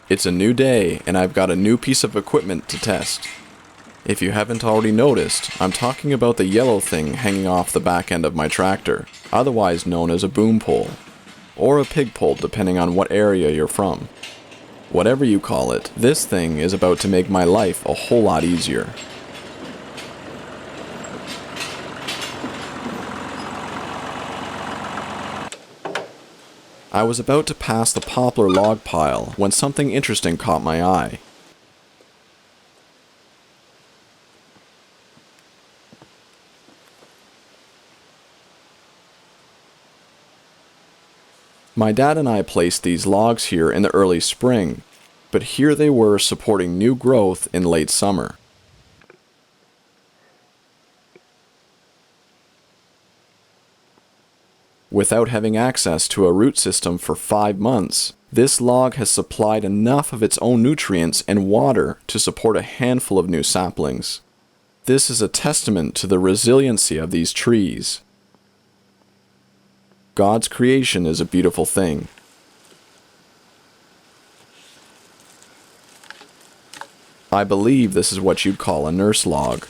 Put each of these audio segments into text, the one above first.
It's a new day, and I've got a new piece of equipment to test. If you haven't already noticed, I'm talking about the yellow thing hanging off the back end of my tractor, otherwise known as a boom pole, or a pig pole depending on what area you're from. Whatever you call it, this thing is about to make my life a whole lot easier. I was about to pass the poplar log pile when something interesting caught my eye. My dad and I placed these logs here in the early spring, but here they were supporting new growth in late summer. Without having access to a root system for 5 months, this log has supplied enough of its own nutrients and water to support a handful of new saplings. This is a testament to the resiliency of these trees. God's creation is a beautiful thing. I believe this is what you'd call a nurse log.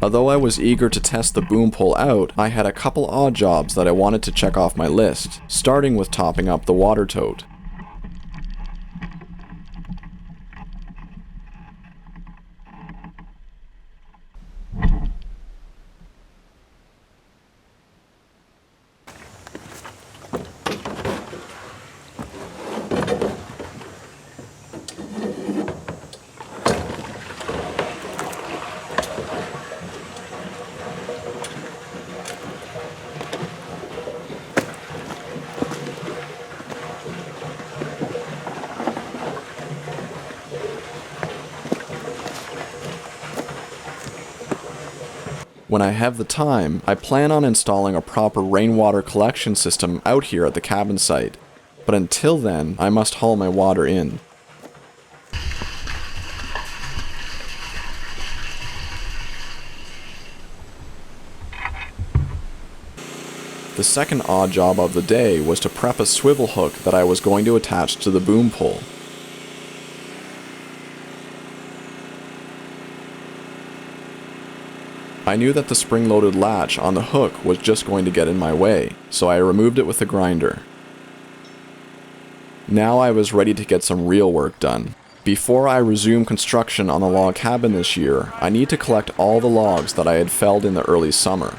Although I was eager to test the boom pole out, I had a couple odd jobs that I wanted to check off my list, starting with topping up the water tote. When I have the time, I plan on installing a proper rainwater collection system out here at the cabin site, but until then, I must haul my water in. The second odd job of the day was to prep a swivel hook that I was going to attach to the boom pole. I knew that the spring-loaded latch on the hook was just going to get in my way, so I removed it with a grinder. Now I was ready to get some real work done. Before I resume construction on the log cabin this year, I need to collect all the logs that I had felled in the early summer.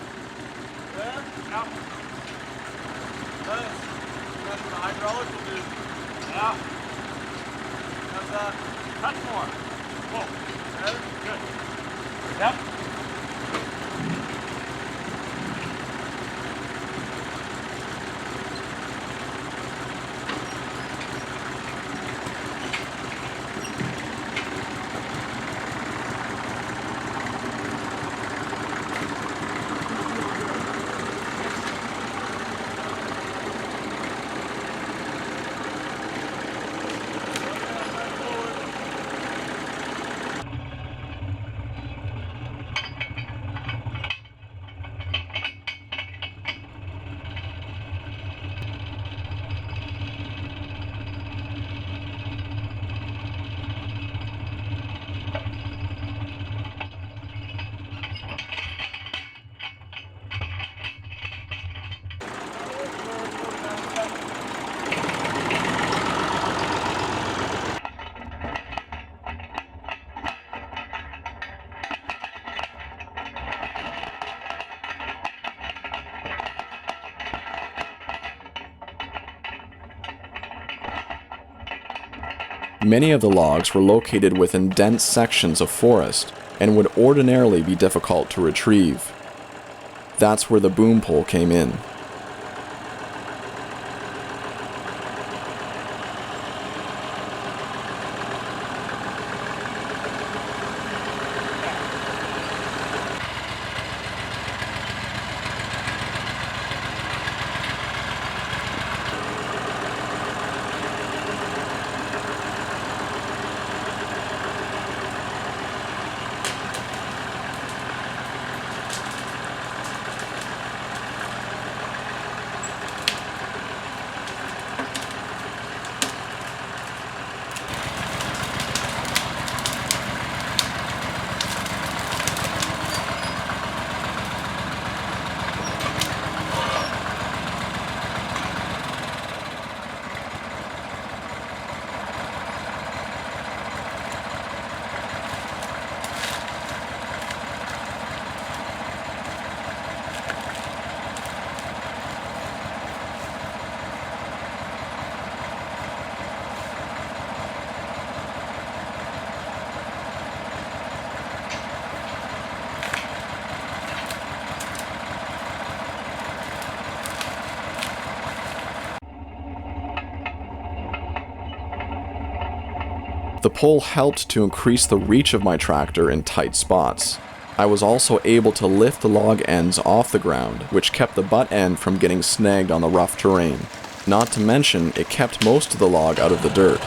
Many of the logs were located within dense sections of forest and would ordinarily be difficult to retrieve. That's where the boom pole came in. The pole helped to increase the reach of my tractor in tight spots. I was also able to lift the log ends off the ground, which kept the butt end from getting snagged on the rough terrain. Not to mention, it kept most of the log out of the dirt.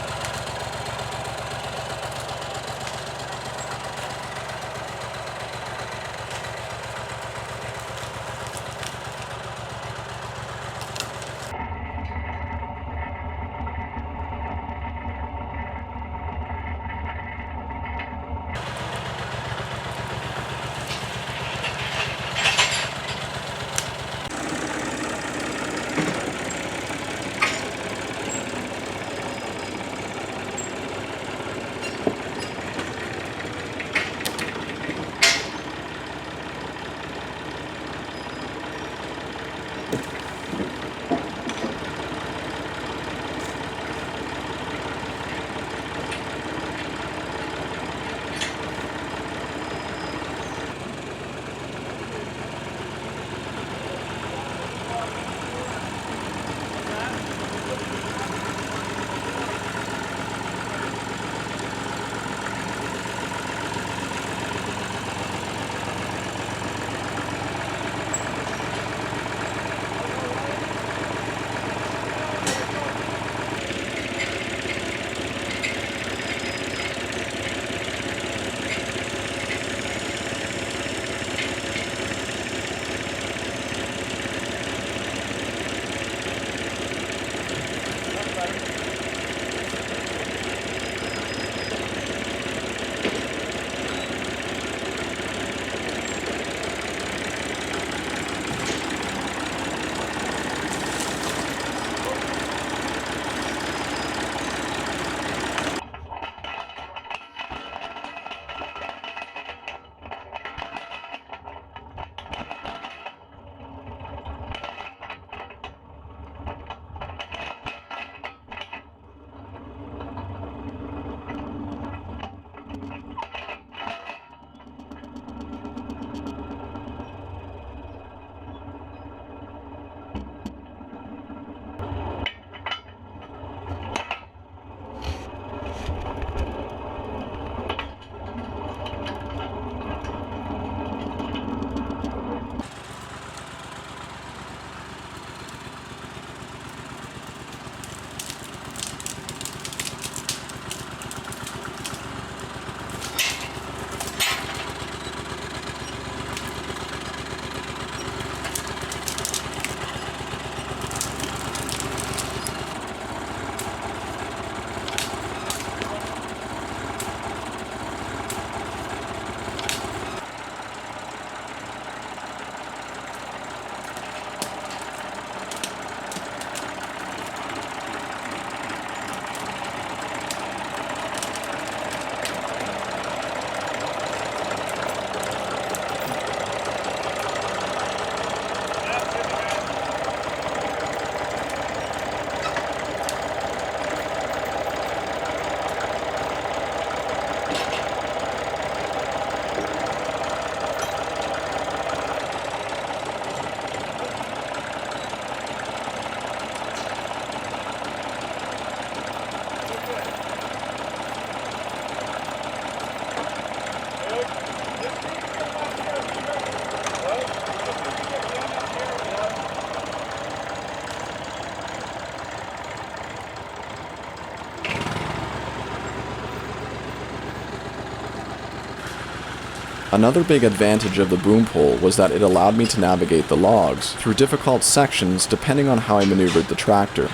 Another big advantage of the boom pole was that it allowed me to navigate the logs through difficult sections depending on how I maneuvered the tractor.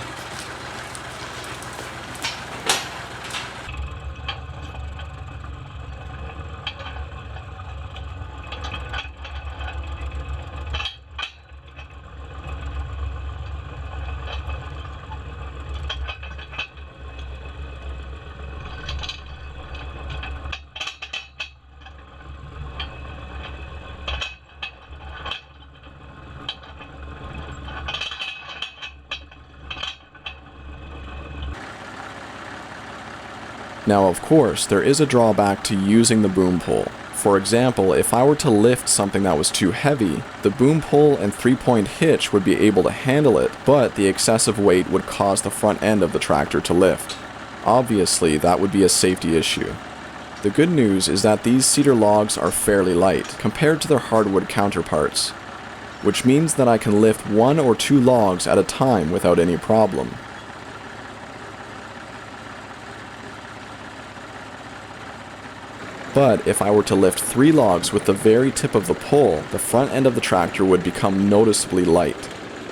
Now, of course, there is a drawback to using the boom pole. For example, if I were to lift something that was too heavy, the boom pole and 3-point hitch would be able to handle it, but the excessive weight would cause the front end of the tractor to lift. Obviously, that would be a safety issue. The good news is that these cedar logs are fairly light compared to their hardwood counterparts, which means that I can lift 1 or 2 logs at a time without any problem. But if I were to lift 3 logs with the very tip of the pole, the front end of the tractor would become noticeably light.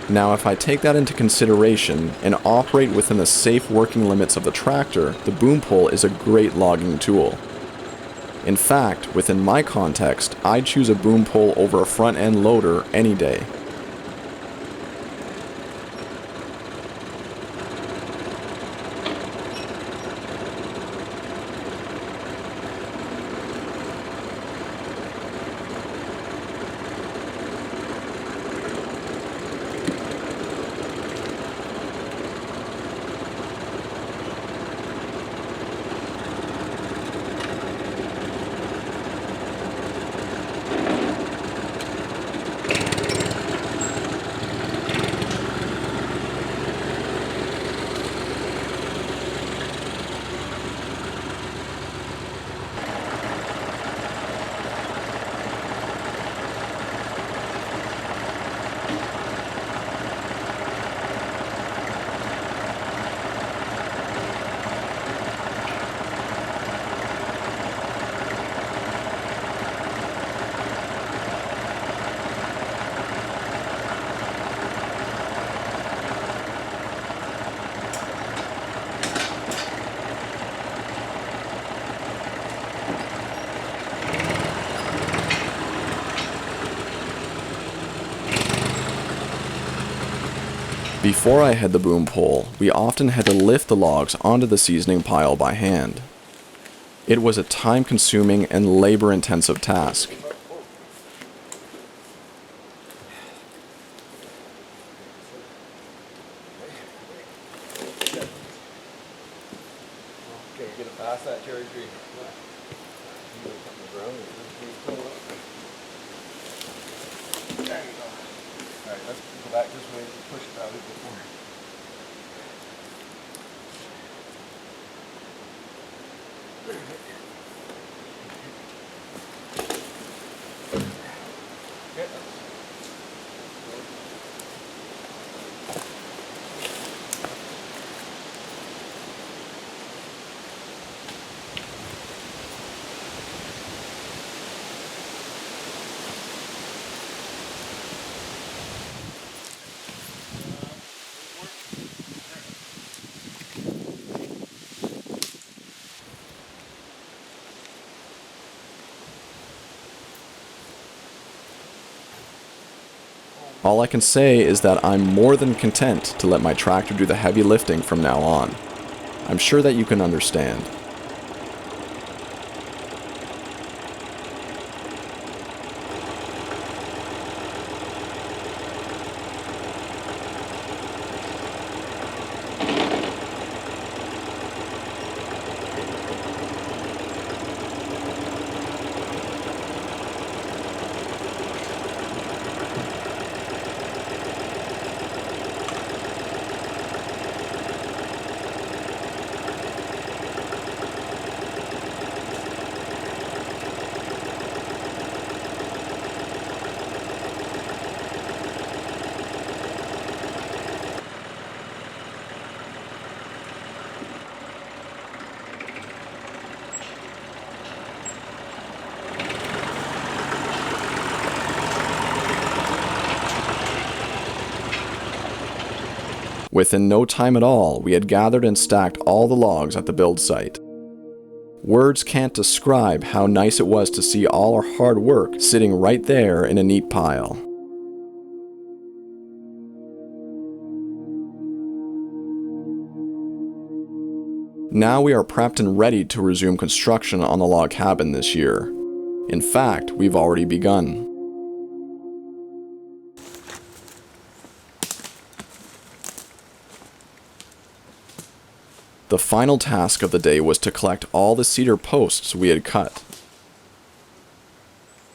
Now if I take that into consideration and operate within the safe working limits of the tractor, the boom pole is a great logging tool. In fact, within my context, I'd choose a boom pole over a front end loader any day. Before I had the boom pole, we often had to lift the logs onto the seasoning pile by hand. It was a time-consuming and labor-intensive task. Okay, get it past that cherry tree. There you go. Alright, let's go back this way and push it out before. All I can say is that I'm more than content to let my tractor do the heavy lifting from now on. I'm sure that you can understand. Within no time at all, we had gathered and stacked all the logs at the build site. Words can't describe how nice it was to see all our hard work sitting right there in a neat pile. Now we are prepped and ready to resume construction on the log cabin this year. In fact, we've already begun. The final task of the day was to collect all the cedar posts we had cut.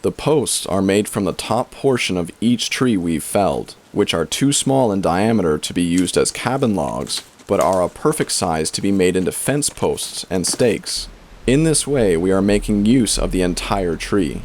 The posts are made from the top portion of each tree we've felled, which are too small in diameter to be used as cabin logs, but are a perfect size to be made into fence posts and stakes. In this way, we are making use of the entire tree.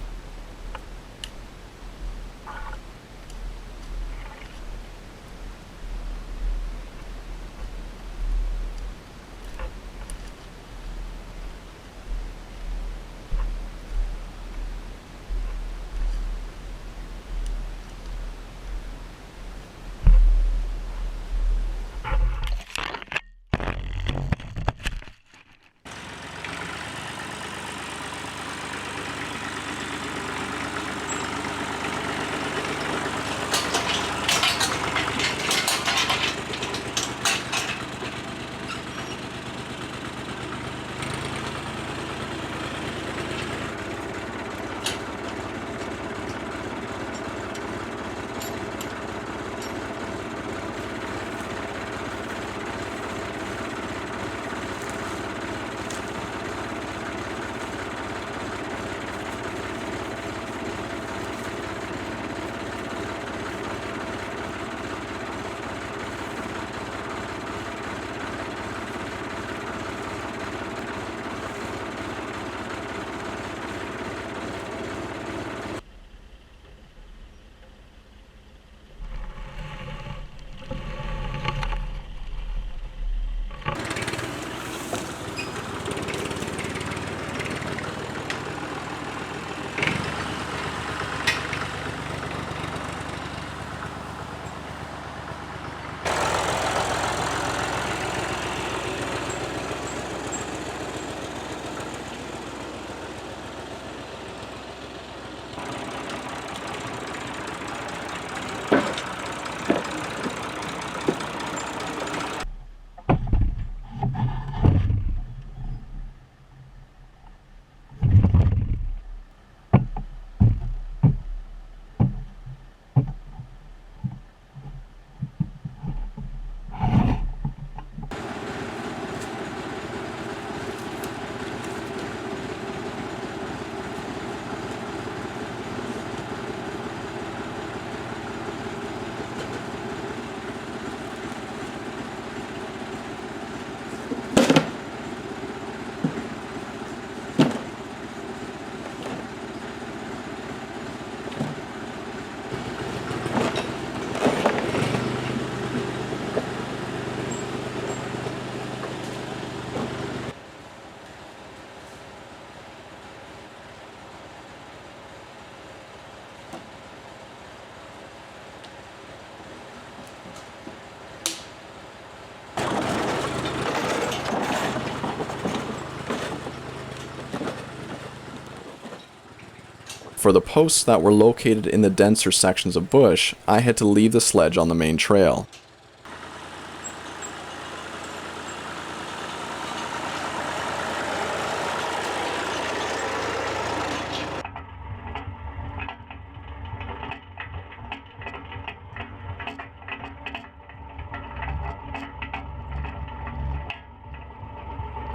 For the posts that were located in the denser sections of bush, I had to leave the sledge on the main trail.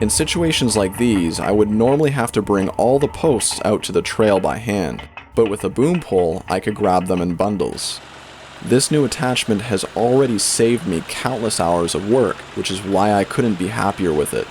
In situations like these, I would normally have to bring all the posts out to the trail by hand, but with a boom pole, I could grab them in bundles. This new attachment has already saved me countless hours of work, which is why I couldn't be happier with it.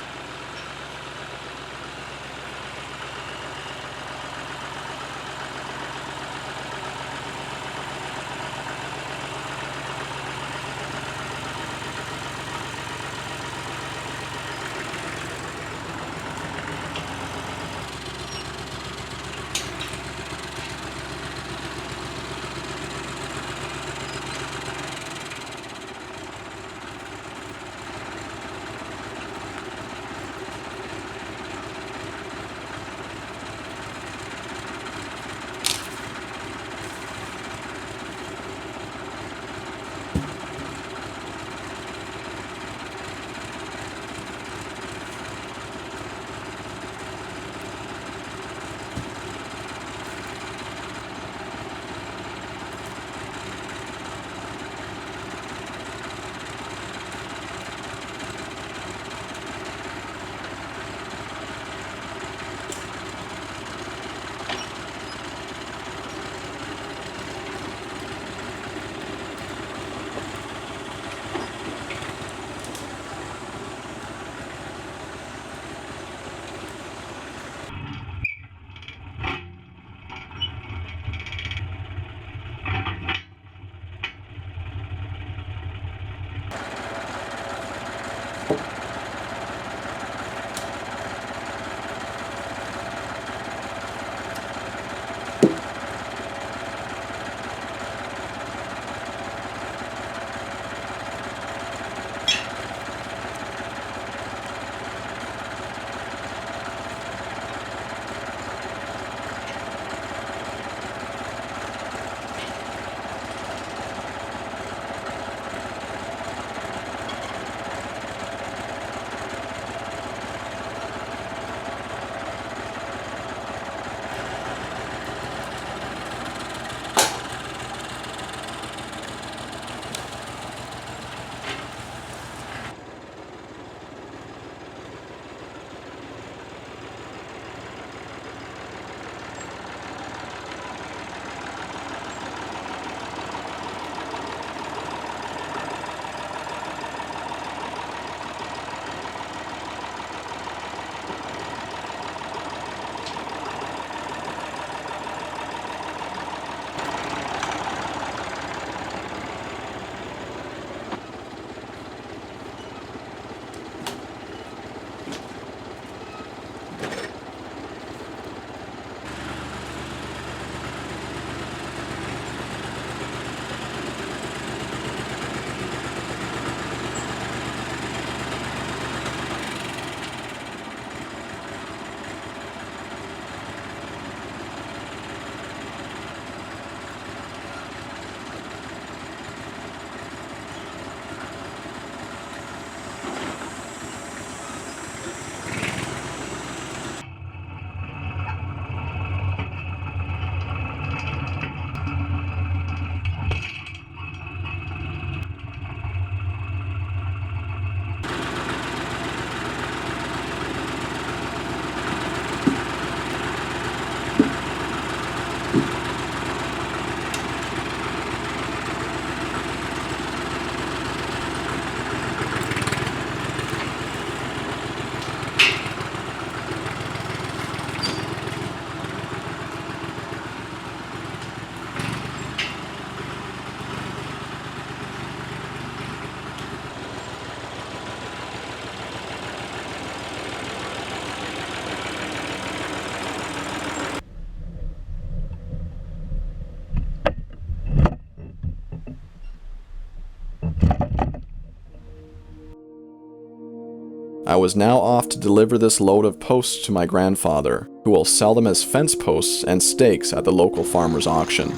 I was now off to deliver this load of posts to my grandfather, who will sell them as fence posts and stakes at the local farmer's auction.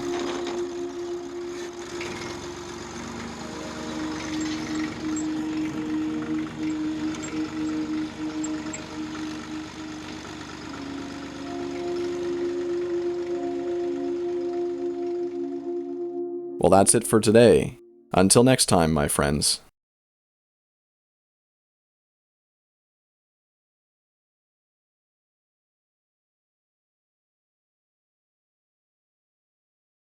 Well, that's it for today. Until next time, my friends.